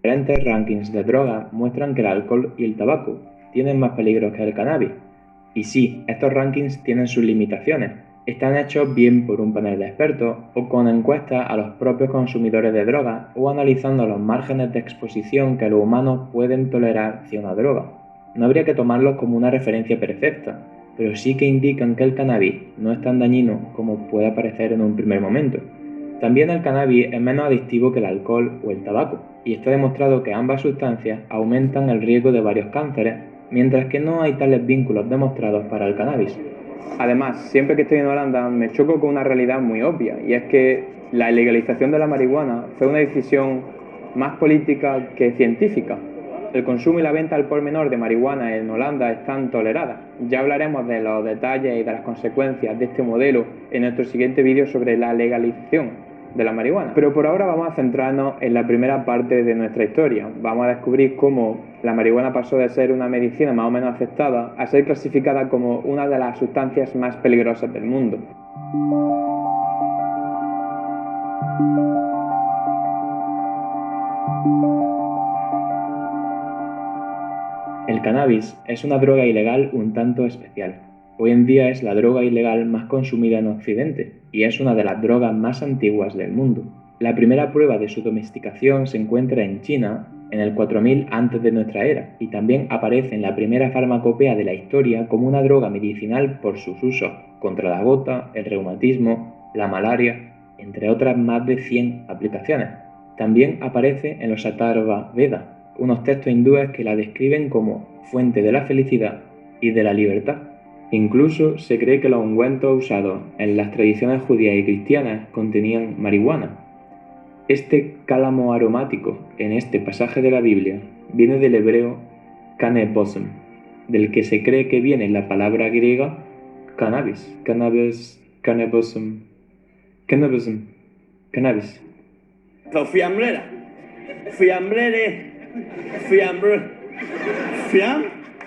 Diferentes rankings de drogas muestran que el alcohol y el tabaco tienen más peligros que el cannabis. Y sí, estos rankings tienen sus limitaciones. Están hechos bien por un panel de expertos o con encuestas a los propios consumidores de drogas o analizando los márgenes de exposición que los humanos pueden tolerar hacia una droga. No habría que tomarlos como una referencia perfecta, pero sí que indican que el cannabis no es tan dañino como puede parecer en un primer momento. También el cannabis es menos adictivo que el alcohol o el tabaco, y está demostrado que ambas sustancias aumentan el riesgo de varios cánceres, mientras que no hay tales vínculos demostrados para el cannabis. Además, siempre que estoy en Holanda me choco con una realidad muy obvia, y es que la legalización de la marihuana fue una decisión más política que científica. El consumo y la venta al por menor de marihuana en Holanda están toleradas. Ya hablaremos de los detalles y de las consecuencias de este modelo en nuestro siguiente vídeo sobre la legalización de la marihuana. Pero por ahora vamos a centrarnos en la primera parte de nuestra historia. Vamos a descubrir cómo la marihuana pasó de ser una medicina más o menos aceptada a ser clasificada como una de las sustancias más peligrosas del mundo. El cannabis es una droga ilegal un tanto especial. Hoy en día es la droga ilegal más consumida en Occidente y es una de las drogas más antiguas del mundo. La primera prueba de su domesticación se encuentra en China en el 4000 antes de nuestra era y también aparece en la primera farmacopea de la historia como una droga medicinal por sus usos contra la gota, el reumatismo, la malaria, entre otras más de 100 aplicaciones. También aparece en los Atharva Veda, unos textos hindúes que la describen como fuente de la felicidad y de la libertad. Incluso se cree que los ungüentos usados en las tradiciones judías y cristianas contenían marihuana. Este cálamo aromático en este pasaje de la Biblia viene del hebreo cannabis, del que se cree que viene la palabra griega cannabis. Cannabis. Fiambrera. Fiambrere. Fiambre. Fiam.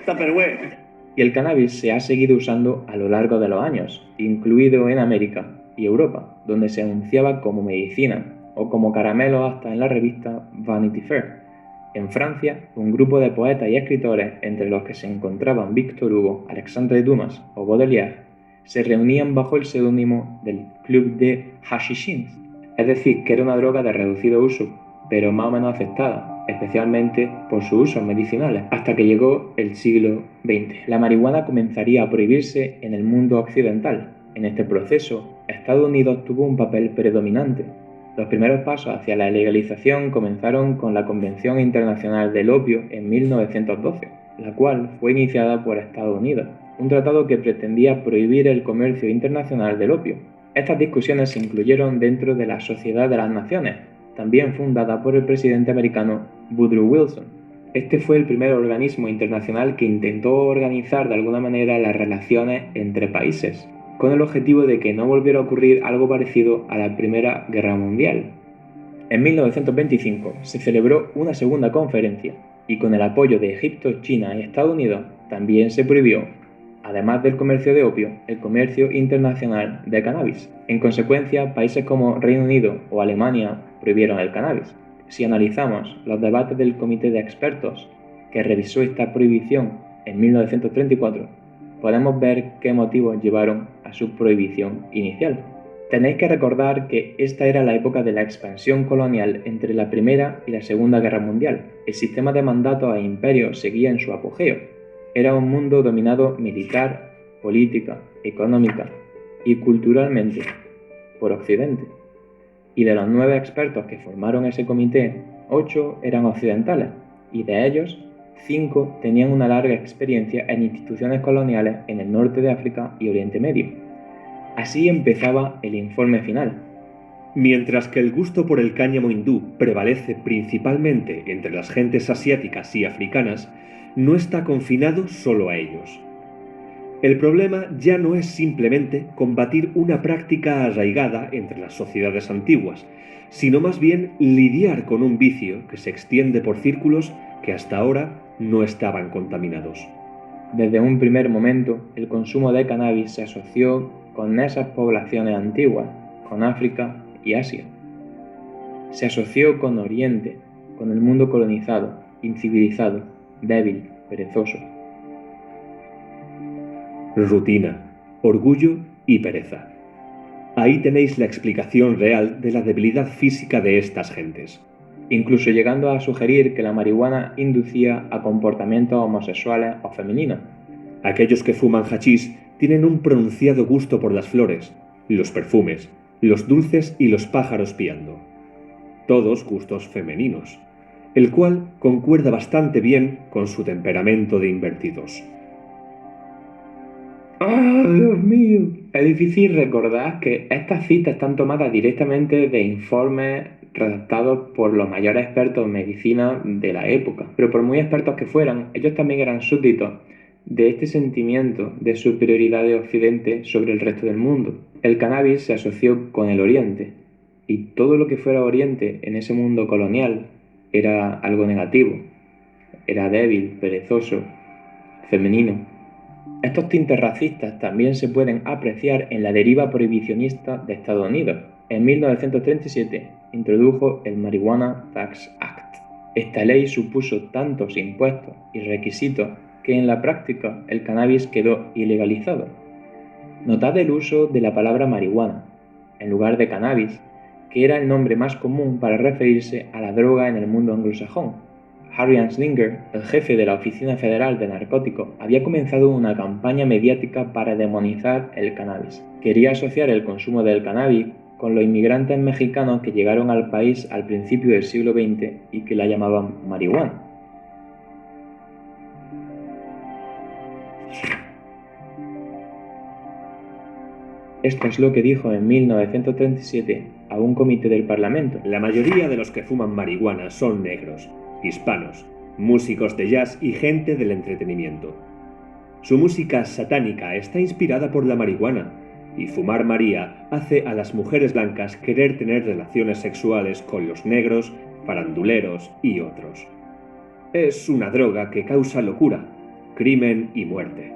Tupperware. Y el cannabis se ha seguido usando a lo largo de los años, incluido en América y Europa, donde se anunciaba como medicina o como caramelo hasta en la revista Vanity Fair. En Francia, un grupo de poetas y escritores, entre los que se encontraban Victor Hugo, Alexandre Dumas o Baudelaire, se reunían bajo el seudónimo del Club de Hashishins, es decir, que era una droga de reducido uso, pero más o menos aceptada, especialmente por sus usos medicinales, hasta que llegó el siglo XX. La marihuana comenzaría a prohibirse en el mundo occidental. En este proceso, Estados Unidos tuvo un papel predominante. Los primeros pasos hacia la legalización comenzaron con la Convención Internacional del Opio en 1912, la cual fue iniciada por Estados Unidos, un tratado que pretendía prohibir el comercio internacional del opio. Estas discusiones se incluyeron dentro de la Sociedad de las Naciones, también fundada por el presidente americano Woodrow Wilson. Este fue el primer organismo internacional que intentó organizar de alguna manera las relaciones entre países, con el objetivo de que no volviera a ocurrir algo parecido a la Primera Guerra Mundial. En 1925 se celebró una segunda conferencia y con el apoyo de Egipto, China y Estados Unidos también se prohibió, además del comercio de opio, el comercio internacional de cannabis. En consecuencia, países como Reino Unido o Alemania prohibieron el cannabis. Si analizamos los debates del comité de expertos que revisó esta prohibición en 1934, podemos ver qué motivos llevaron a su prohibición inicial. Tenéis que recordar que esta era la época de la expansión colonial entre la Primera y la Segunda Guerra Mundial. El sistema de mandatos e imperios seguía en su apogeo. Era un mundo dominado militar, política, económica y culturalmente por Occidente. Y de los 9 expertos que formaron ese comité, 8 eran occidentales, y de ellos, 5 tenían una larga experiencia en instituciones coloniales en el norte de África y Oriente Medio. Así empezaba el informe final. Mientras que el gusto por el cáñamo hindú prevalece principalmente entre las gentes asiáticas y africanas, no está confinado solo a ellos. El problema ya no es simplemente combatir una práctica arraigada entre las sociedades antiguas, sino más bien lidiar con un vicio que se extiende por círculos que hasta ahora no estaban contaminados. Desde un primer momento, el consumo de cannabis se asoció con esas poblaciones antiguas, con África y Asia. Se asoció con Oriente, con el mundo colonizado, incivilizado, débil, perezoso. Rutina, orgullo y pereza. Ahí tenéis la explicación real de la debilidad física de estas gentes. Incluso llegando a sugerir que la marihuana inducía a comportamientos homosexuales o femeninos. Aquellos que fuman hachís tienen un pronunciado gusto por las flores, los perfumes, los dulces y los pájaros piando. Todos gustos femeninos, el cual concuerda bastante bien con su temperamento de invertidos. ¡Ah, Dios mío! Es difícil recordar que estas citas están tomadas directamente de informes redactados por los mayores expertos en medicina de la época. Pero por muy expertos que fueran, ellos también eran súbditos de este sentimiento de superioridad de Occidente sobre el resto del mundo. El cannabis se asoció con el Oriente, y todo lo que fuera Oriente en ese mundo colonial era algo negativo. Era débil, perezoso, femenino. Estos tintes racistas también se pueden apreciar en la deriva prohibicionista de Estados Unidos. En 1937 introdujo el Marijuana Tax Act. Esta ley supuso tantos impuestos y requisitos que en la práctica el cannabis quedó ilegalizado. Notad el uso de la palabra marihuana, en lugar de cannabis, que era el nombre más común para referirse a la droga en el mundo anglosajón. Harry Anslinger, el jefe de la Oficina Federal de Narcóticos, había comenzado una campaña mediática para demonizar el cannabis. Quería asociar el consumo del cannabis con los inmigrantes mexicanos que llegaron al país al principio del siglo XX y que la llamaban marihuana. Esto es lo que dijo en 1937 a un comité del Parlamento. La mayoría de los que fuman marihuana son negros, hispanos, músicos de jazz y gente del entretenimiento. Su música satánica está inspirada por la marihuana, y fumar María hace a las mujeres blancas querer tener relaciones sexuales con los negros, faranduleros y otros. Es una droga que causa locura, crimen y muerte.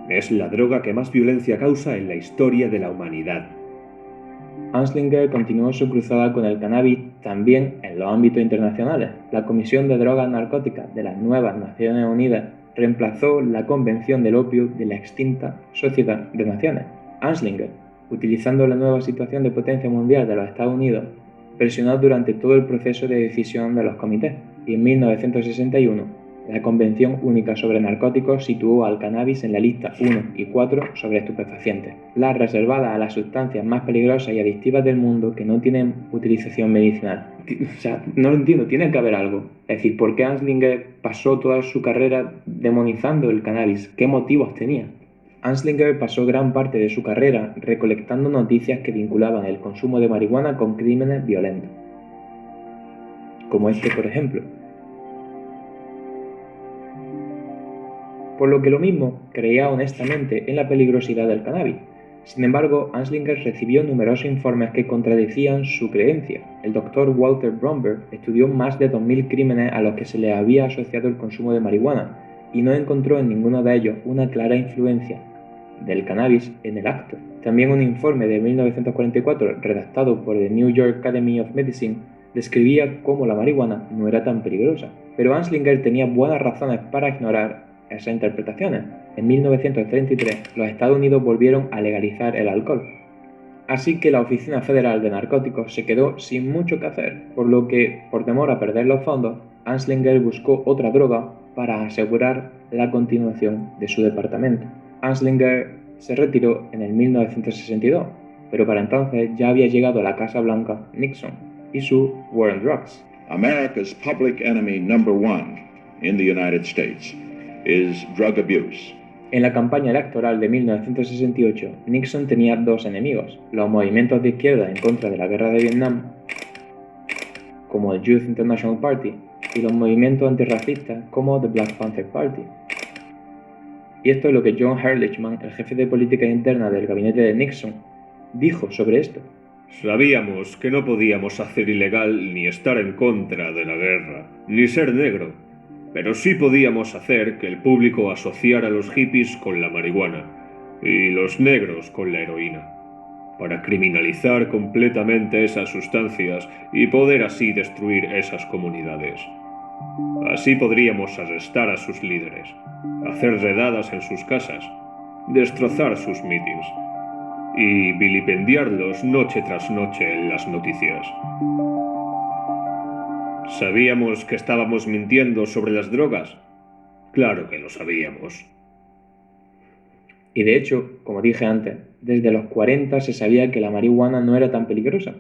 Es la droga que más violencia causa en la historia de la humanidad. Anslinger continuó su cruzada con el cannabis también en los ámbitos internacionales. La Comisión de Drogas Narcóticas de las nuevas Naciones Unidas reemplazó la Convención del Opio de la extinta Sociedad de Naciones. Anslinger, utilizando la nueva situación de potencia mundial de los Estados Unidos, presionó durante todo el proceso de decisión de los comités, y en 1961 la Convención Única sobre Narcóticos situó al cannabis en la lista 1 y 4 sobre estupefacientes, las reservadas a las sustancias más peligrosas y adictivas del mundo que no tienen utilización medicinal. O sea, no lo entiendo, tiene que haber algo. Es decir, ¿por qué Anslinger pasó toda su carrera demonizando el cannabis? ¿Qué motivos tenía? Anslinger pasó gran parte de su carrera recolectando noticias que vinculaban el consumo de marihuana con crímenes violentos. Como este, por ejemplo. Por lo que lo mismo creía honestamente en la peligrosidad del cannabis. Sin embargo, Anslinger recibió numerosos informes que contradecían su creencia. El doctor Walter Bromberg estudió más de 2000 crímenes a los que se le había asociado el consumo de marihuana y no encontró en ninguno de ellos una clara influencia del cannabis en el acto. También un informe de 1944 redactado por the New York Academy of Medicine describía cómo la marihuana no era tan peligrosa. Pero Anslinger tenía buenas razones para ignorar esas interpretaciones. En 1933, los Estados Unidos volvieron a legalizar el alcohol. Así que la Oficina Federal de Narcóticos se quedó sin mucho que hacer, por lo que, por temor a perder los fondos, Anslinger buscó otra droga para asegurar la continuación de su departamento. Anslinger se retiró en el 1962, pero para entonces ya había llegado a la Casa Blanca Nixon y su War on Drugs. America's public enemy number one in the United States is drug abuse. En la campaña electoral de 1968, Nixon tenía dos enemigos, los movimientos de izquierda en contra de la guerra de Vietnam, como el Youth International Party, y los movimientos antirracistas como the Black Panther Party. Y esto es lo que John Ehrlichman, el jefe de política interna del gabinete de Nixon, dijo sobre esto. Sabíamos que no podíamos hacer ilegal ni estar en contra de la guerra, ni ser negro, pero sí podíamos hacer que el público asociara a los hippies con la marihuana y los negros con la heroína. para criminalizar completamente esas sustancias y poder así destruir esas comunidades. Así podríamos arrestar a sus líderes, hacer redadas en sus casas, destrozar sus mítines y vilipendiarlos noche tras noche en las noticias. ¿Sabíamos que estábamos mintiendo sobre las drogas? Claro que lo sabíamos. Y de hecho, como dije antes, desde los 40 se sabía que la marihuana no era tan peligrosa.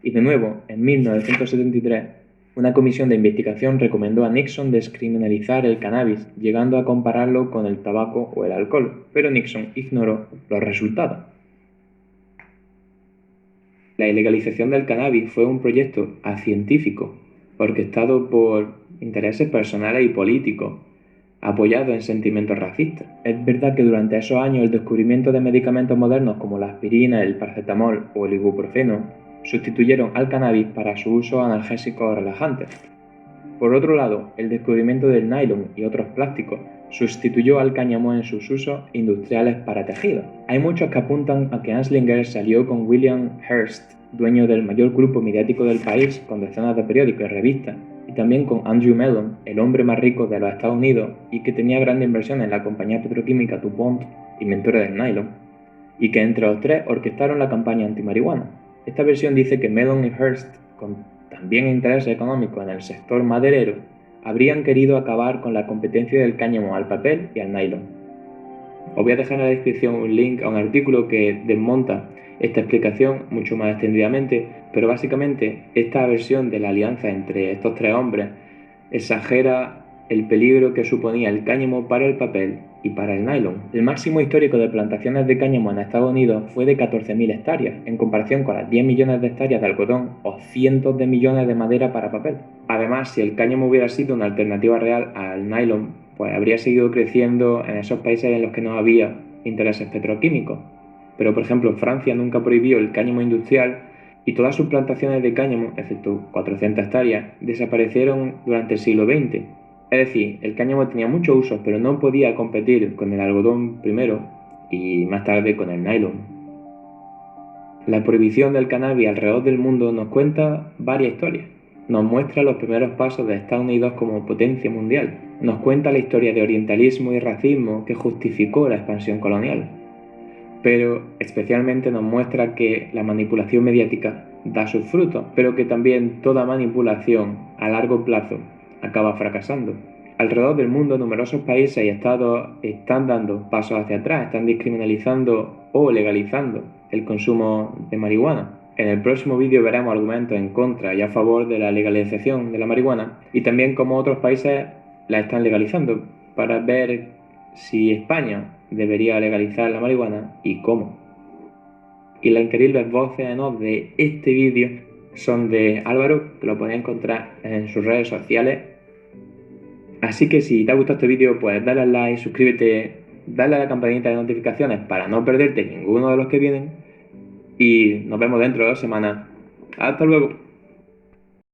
Y de nuevo, en 1973, una comisión de investigación recomendó a Nixon descriminalizar el cannabis, llegando a compararlo con el tabaco o el alcohol, pero Nixon ignoró los resultados. La ilegalización del cannabis fue un proyecto acientífico, orquestado por intereses personales y políticos, apoyado en sentimientos racistas. Es verdad que durante esos años el descubrimiento de medicamentos modernos como la aspirina, el paracetamol o el ibuprofeno sustituyeron al cannabis para su uso analgésico o relajante. Por otro lado, el descubrimiento del nylon y otros plásticos sustituyó al cáñamo en sus usos industriales para tejidos. Hay muchos que apuntan a que Anslinger salió con William Hearst, dueño del mayor grupo mediático del país, con decenas de periódicos y revistas, y también con Andrew Mellon, el hombre más rico de los Estados Unidos y que tenía grandes inversiones en la compañía petroquímica DuPont, inventora del nylon, y que entre los tres orquestaron la campaña antimarihuana. Esta versión dice que Mellon y Hearst, con también intereses económicos en el sector maderero, habrían querido acabar con la competencia del cáñamo al papel y al nylon. Os voy a dejar en la descripción un link a un artículo que desmonta esta explicación mucho más extendidamente, pero básicamente esta versión de la alianza entre estos tres hombres exagera el peligro que suponía el cáñamo para el papel y para el nylon. El máximo histórico de plantaciones de cáñamo en Estados Unidos fue de 14.000 hectáreas, en comparación con las 10 millones de hectáreas de algodón o cientos de millones de madera para papel. Además, si el cáñamo hubiera sido una alternativa real al nylon, pues habría seguido creciendo en esos países en los que no había intereses petroquímicos. Pero, por ejemplo, Francia nunca prohibió el cáñamo industrial y todas sus plantaciones de cáñamo, excepto 400 hectáreas, desaparecieron durante el siglo XX. Es decir, el cáñamo tenía muchos usos, pero no podía competir con el algodón primero y más tarde con el nylon. La prohibición del cannabis alrededor del mundo nos cuenta varias historias. Nos muestra los primeros pasos de Estados Unidos como potencia mundial. Nos cuenta la historia de orientalismo y racismo que justificó la expansión colonial. Pero especialmente nos muestra que la manipulación mediática da sus frutos, pero que también toda manipulación a largo plazo acaba fracasando. Alrededor del mundo, numerosos países y estados están dando pasos hacia atrás, están descriminalizando o legalizando el consumo de marihuana. En el próximo vídeo veremos argumentos en contra y a favor de la legalización de la marihuana y también cómo otros países la están legalizando, para ver si España debería legalizar la marihuana y cómo. Y las increíbles voces en off de este vídeo son de Álvaro, que lo podéis encontrar en sus redes sociales. Así que si te ha gustado este vídeo, pues dale al like, suscríbete, dale a la campanita de notificaciones para no perderte ninguno de los que vienen y nos vemos dentro de 2 semanas. ¡Hasta luego!